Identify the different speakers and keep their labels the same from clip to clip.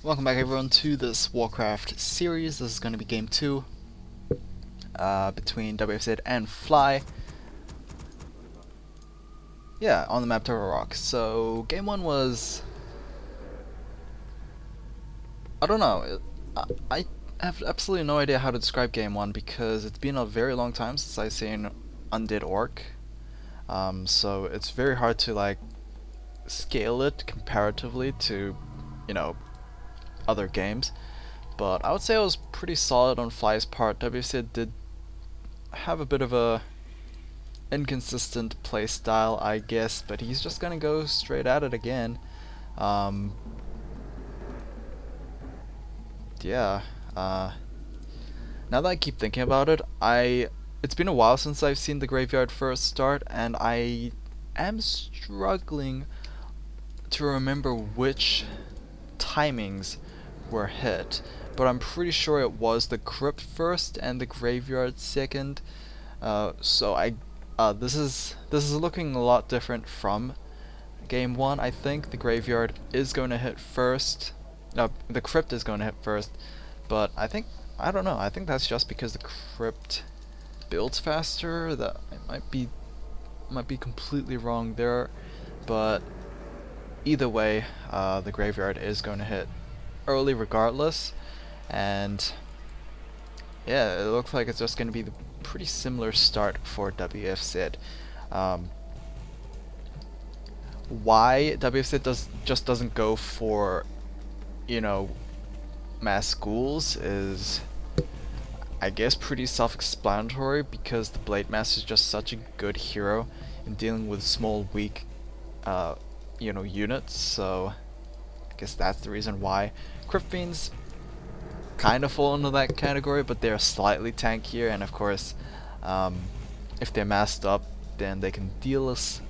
Speaker 1: Welcome back everyone to this Warcraft series. This is going to be game 2 between WFZ and Fly. Yeah, on the map Turtle Rock. So game 1 was... I don't know. I have absolutely no idea how to describe game 1 because it's been a very long time since I've seen Undead Orc. So it's very hard to like scale it comparatively to, you know, other games, but I would say it was pretty solid on Fly's part. WCA did have a bit of a inconsistent play style, I guess, but he's just gonna go straight at it again. Yeah. Now that I keep thinking about it, it's been a while since I've seen the graveyard first start, and I am struggling to remember which timings were hit, but I'm pretty sure it was the crypt first and the graveyard second. So this is looking a lot different from game 1. I think the graveyard is going to hit first. No, the crypt is going to hit first, but I don't know. I think that's just because the crypt builds faster. That I might be completely wrong there, but either way, the graveyard is going to hit early regardless, and yeah, it looks like it's just going to be the pretty similar start for WFZ. Why WFZ just doesn't go for, you know, mass ghouls is, I guess, pretty self-explanatory, because the Blade Master is just such a good hero in dealing with small, weak, you know, units. So I guess that's the reason why. Crypt Fiends kind of fall into that category, but they're slightly tankier, and of course, if they're masked up, then they can deal us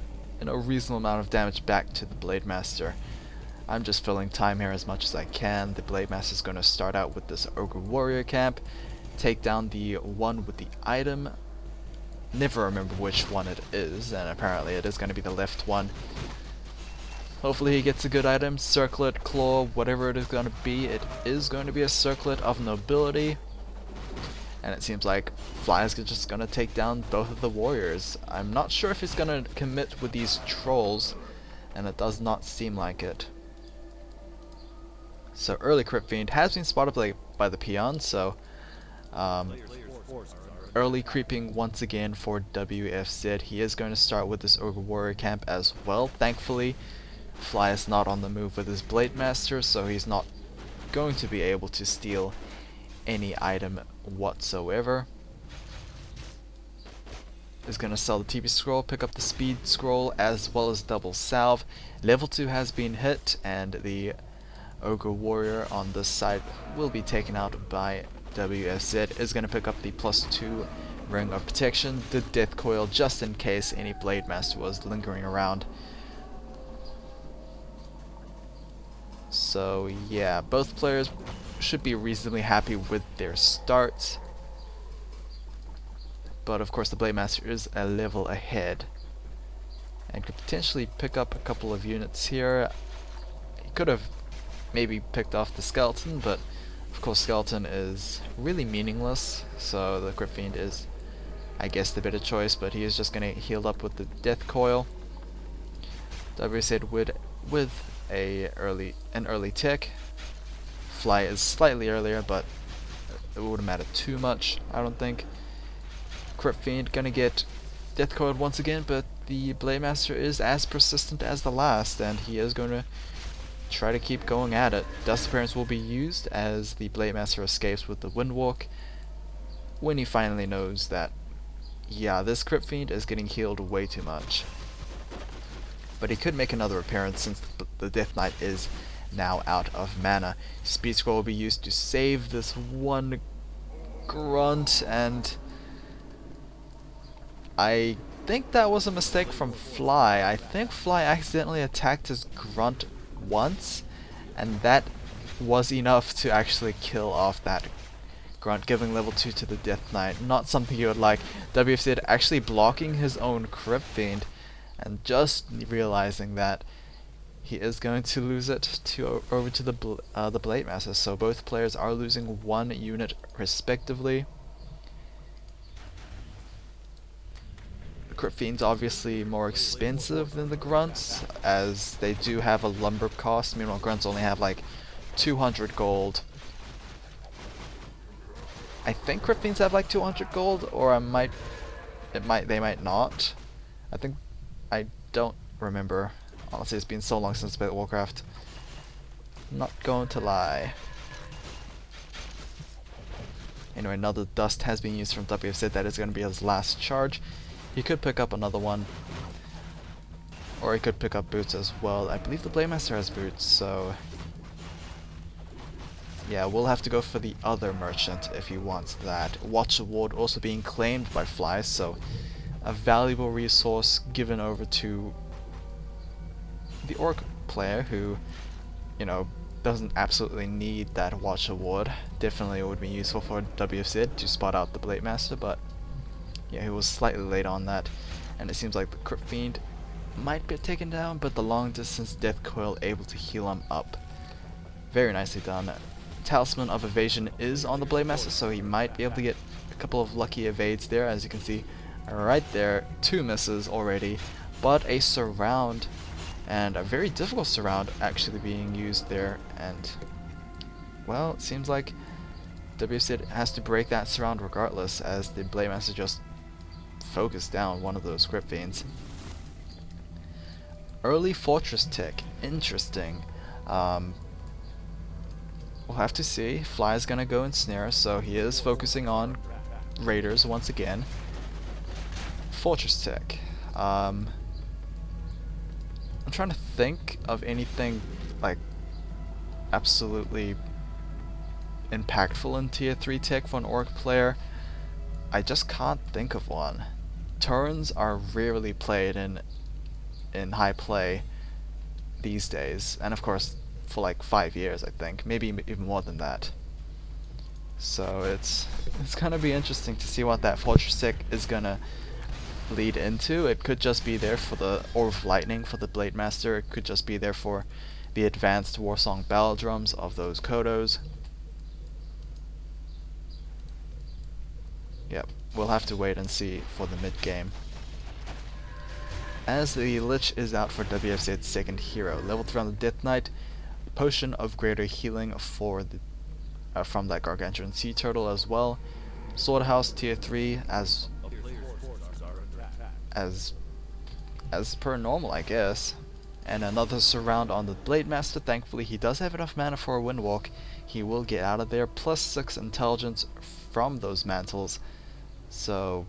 Speaker 1: a reasonable amount of damage back to the Blade Master. I'm just filling time here as much as I can. The Blade Master is going to start out with this Ogre Warrior camp, take down the one with the item. Never remember which one it is, and apparently it is going to be the left one. Hopefully he gets a good item, circlet, claw, whatever it is going to be. It is going to be a circlet of nobility. And it seems like Fly is just going to take down both of the warriors. I'm not sure if he's going to commit with these trolls, and it does not seem like it. So early Crypt Fiend has been spotted by the peon, so early creeping once again for WFZ. He is going to start with this Ogre Warrior camp as well. Thankfully, Fly is not on the move with his Blade Master, so he's not going to be able to steal any item whatsoever. Is going to sell the TP scroll, pick up the speed scroll as well as double salve. Level 2 has been hit, and the Ogre Warrior on this side will be taken out by WFZ. Is going to pick up the +2 ring of protection, the death coil, just in case any Blade Master was lingering around. So yeah, both players should be reasonably happy with their starts, but of course the Blade Master is a level ahead and could potentially pick up a couple of units here. He could have maybe picked off the skeleton, but of course skeleton is really meaningless, so the Crypt Fiend is, I guess, the better choice, but he is just going to heal up with the death coil. WCA with an early tick. Fly is slightly earlier, but it wouldn't matter too much, I don't think. Crypt Fiend gonna get death coiled once again, but the Blade Master is as persistent as the last, and he is going to try to keep going at it. Dust Appearance will be used as the Blade Master escapes with the Windwalk when he finally knows that, yeah, this Crypt Fiend is getting healed way too much. But he could make another appearance since the Death Knight is now out of mana. Speed Scroll will be used to save this one grunt, and I think that was a mistake from Fly. I think Fly accidentally attacked his grunt once, and that was enough to actually kill off that grunt, giving level 2 to the Death Knight. Not something you would like. WFZ actually blocking his own Crypt Fiend, and just realizing that he is going to lose it to over to the Blade Master. So both players are losing 1 unit respectively. The Crypt Fiend's obviously more expensive than the Grunts, as they do have a lumber cost. Meanwhile, Grunts only have like 200 gold. I think Crypt Fiends have like 200 gold, or they might not. I don't remember. Honestly, it's been so long since I played Warcraft. Not going to lie. Anyway, another dust has been used from WFZ. That is going to be his last charge. He could pick up another one, or he could pick up boots as well. I believe the Blade Master has boots, so yeah, we'll have to go for the other merchant if he wants that. Watch Award also being claimed by Fly, so a valuable resource given over to the Orc player who, you know, doesn't absolutely need that Watch Award. Definitely would be useful for WFZ to spot out the Blade Master, but yeah, he was slightly late on that, and it seems like the Crypt Fiend might be taken down, but the long distance Death Coil able to heal him up. Very nicely done. Talisman of Evasion is on the Blade Master, so he might be able to get a couple of lucky evades there. As you can see right there, 2 misses already, but a surround, and a very difficult surround actually being used there, and well, it seems like WFZ has to break that surround regardless, as the Blade Master just focused down one of those Crypt Fiends. Early Fortress Tick, interesting. We'll have to see. Fly is gonna go Ensnare, so he is focusing on Raiders once again. Fortress Tick. I'm trying to think of anything like absolutely impactful in tier 3 tech for an Orc player. I just can't think of one. Turns are rarely played in high play these days, and of course for like 5 years, I think, maybe even more than that. So it's gonna be interesting to see what that Fortress Tick is gonna lead into. It could just be there for the Orb of Lightning for the Blade Master. It could just be there for the advanced Warsong Battle Drums of those Kodos. Yep, we'll have to wait and see for the mid game. As the Lich is out for WFZ's second hero, leveled around the Death Knight, Potion of Greater Healing for the from that Gargantuan Sea Turtle as well. Swordhouse tier 3 as per normal, I guess. And another surround on the Blade Master. Thankfully he does have enough mana for a Windwalk. He will get out of there. +6 intelligence from those mantles. So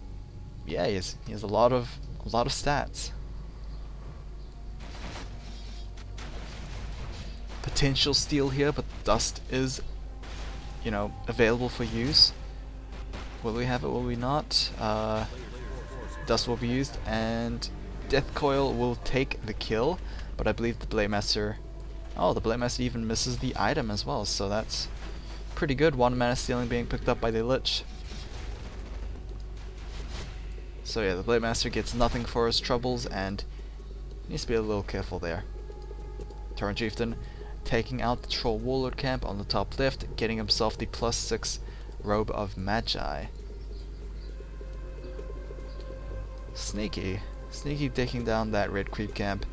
Speaker 1: yeah, he has a lot of stats. Potential steal here, but dust is, you know, available for use. Will we have it? Will we not? Dust will be used, and Death Coil will take the kill. But I believe the Blade Master. Oh, the Blade Master even misses the item as well, so that's pretty good. 1 mana stealing being picked up by the Lich. So yeah, the Blade Master gets nothing for his troubles and needs to be a little careful there. Tauren Chieftain taking out the Troll Warlord camp on the top left, getting himself the +6 Robe of Magi. Sneaky taking down that red creep camp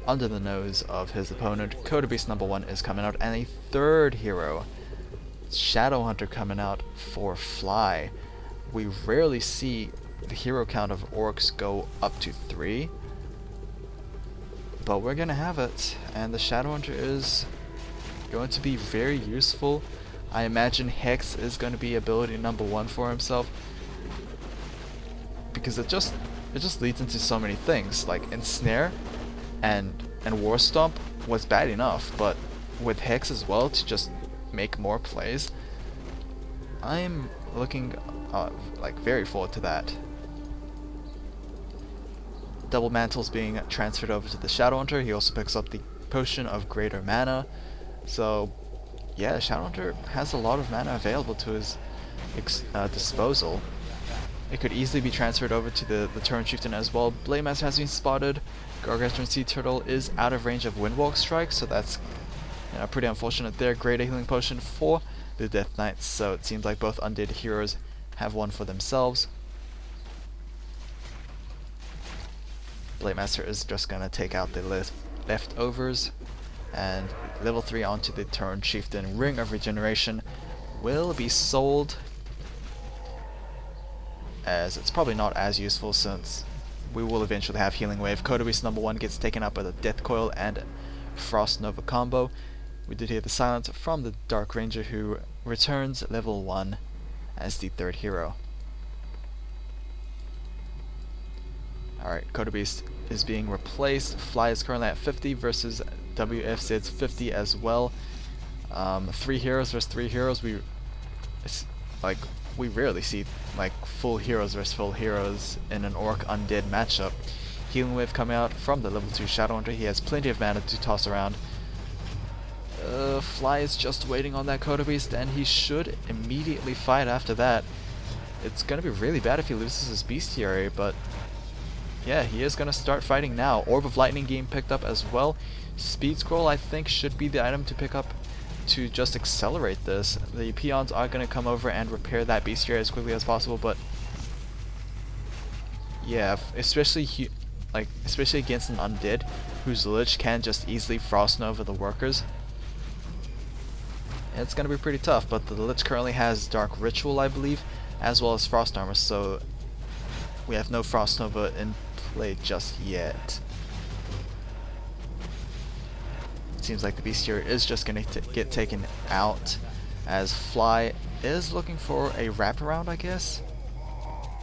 Speaker 1: under the nose of his opponent. Coda Beast #1 is coming out, and a third hero, Shadowhunter, coming out for Fly. We rarely see the hero count of Orcs go up to 3, but we're gonna have it, and the Shadowhunter is going to be very useful. I imagine Hex is going to be ability #1 for himself, because it just leads into so many things. Like Ensnare and War Stomp was bad enough, but with Hex as well to just make more plays, I'm looking like very forward to that. Double Mantles being transferred over to the Shadowhunter. He also picks up the Potion of Greater Mana. So yeah, Shadowhunter has a lot of mana available to his disposal. it could easily be transferred over to the turn chieftain as well. Blade Master has been spotted. Gargantuan Sea Turtle is out of range of Windwalk Strike, so that's pretty unfortunate there. Greater Healing Potion for the Death Knights, so it seems like both undead heroes have one for themselves. Blade Master is just gonna take out the leftovers, and level 3 onto the turn chieftain. Ring of Regeneration will be sold, as it's probably not as useful since we will eventually have Healing Wave. Kodobeast number 1 gets taken up by the Death Coil and Frost Nova combo. We did hear the silence from the Dark Ranger, who returns level 1 as the third hero. Alright, Kodobeast is being replaced. Fly is currently at 50 versus WFZ's 50 as well. 3 heroes versus 3 heroes. We rarely see like full heroes versus full heroes in an Orc Undead matchup. Healing Wave coming out from the level 2 Shadowhunter. He has plenty of mana to toss around. Fly is just waiting on that Kodobeast, and he should immediately fight after that. It's gonna be really bad if he loses his Bestiary, but yeah, he is gonna start fighting now. Orb of Lightning getting picked up as well. Speed Scroll, I think, should be the item to pick up to just accelerate this. The peons are gonna come over and repair that Bestiary as quickly as possible, but yeah, especially against an undead whose Lich can just easily Frost Nova the workers. It's going to be pretty tough, but the Lich currently has Dark Ritual, I believe, as well as Frost Armor, so we have no Frost Nova in play just yet. It seems like the Bestiary is just going to get taken out, as Fly is looking for a wraparound, I guess?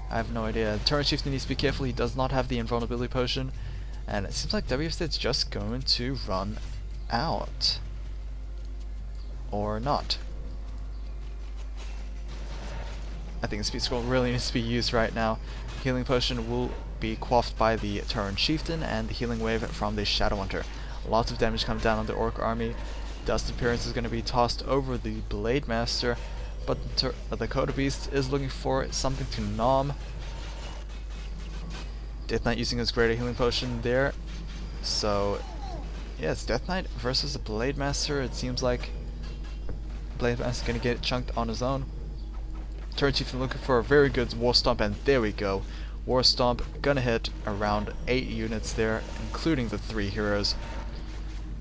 Speaker 1: I have no idea. Turn Chieftain needs to be careful, he does not have the Invulnerability Potion, and it seems like WFZ is just going to run out. Or not. I think the Speed Scroll really needs to be used right now. Healing Potion will be quaffed by the Turn Chieftain, and the Healing Wave from the Shadowhunter. Lots of damage comes down on the Orc army. Dust Appearance is going to be tossed over the Blade Master, but the Kodobeast is looking for something to nom. Death Knight using his Greater Healing Potion there. So, yeah, it's Death Knight versus the Blade Master. It seems like Blade Master is going to get chunked on his own. Turn Chieftain looking for a very good War Stomp, and there we go. War Stomp gonna hit around 8 units there, including the 3 heroes.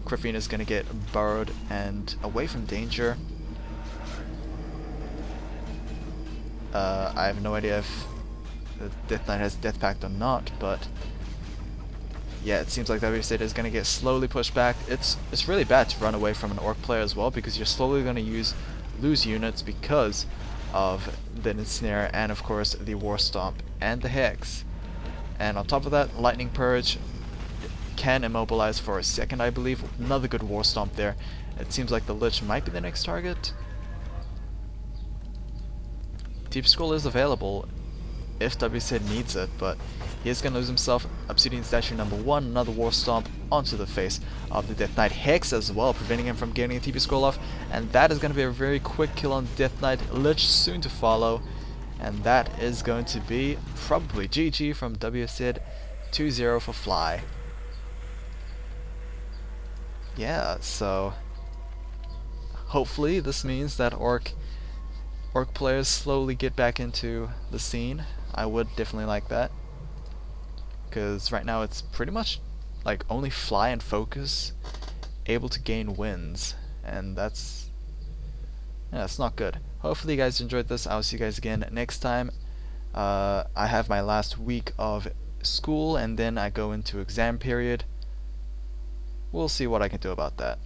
Speaker 1: Griffin is gonna get burrowed and away from danger. I have no idea if the Death Knight has Death Pact or not, but yeah, it seems like WCA is going to get slowly pushed back. It's really bad to run away from an Orc player as well, because you're slowly going to lose units because of the Ensnare and of course the War Stomp and the Hex. And on top of that, Lightning Purge can immobilize for a second, I believe. Another good War Stomp there. It seems like the Lich might be the next target. Deep Scroll is available if WCA needs it, but he is going to lose himself. Obsidian Statue number 1, another War Stomp onto the face of the Death Knight. Hex as well, preventing him from getting a TP Scroll off, and that is going to be a very quick kill on Death Knight. Lich soon to follow, and that is going to be probably GG from WFZ. 2-0 for Fly. Yeah, so hopefully this means that Orc players slowly get back into the scene. I would definitely like that, because right now it's pretty much like only Fly and Focus able to gain wins, and that's not good. Hopefully you guys enjoyed this. I'll see you guys again next time. I have my last week of school, and then I go into exam period. We'll see what I can do about that.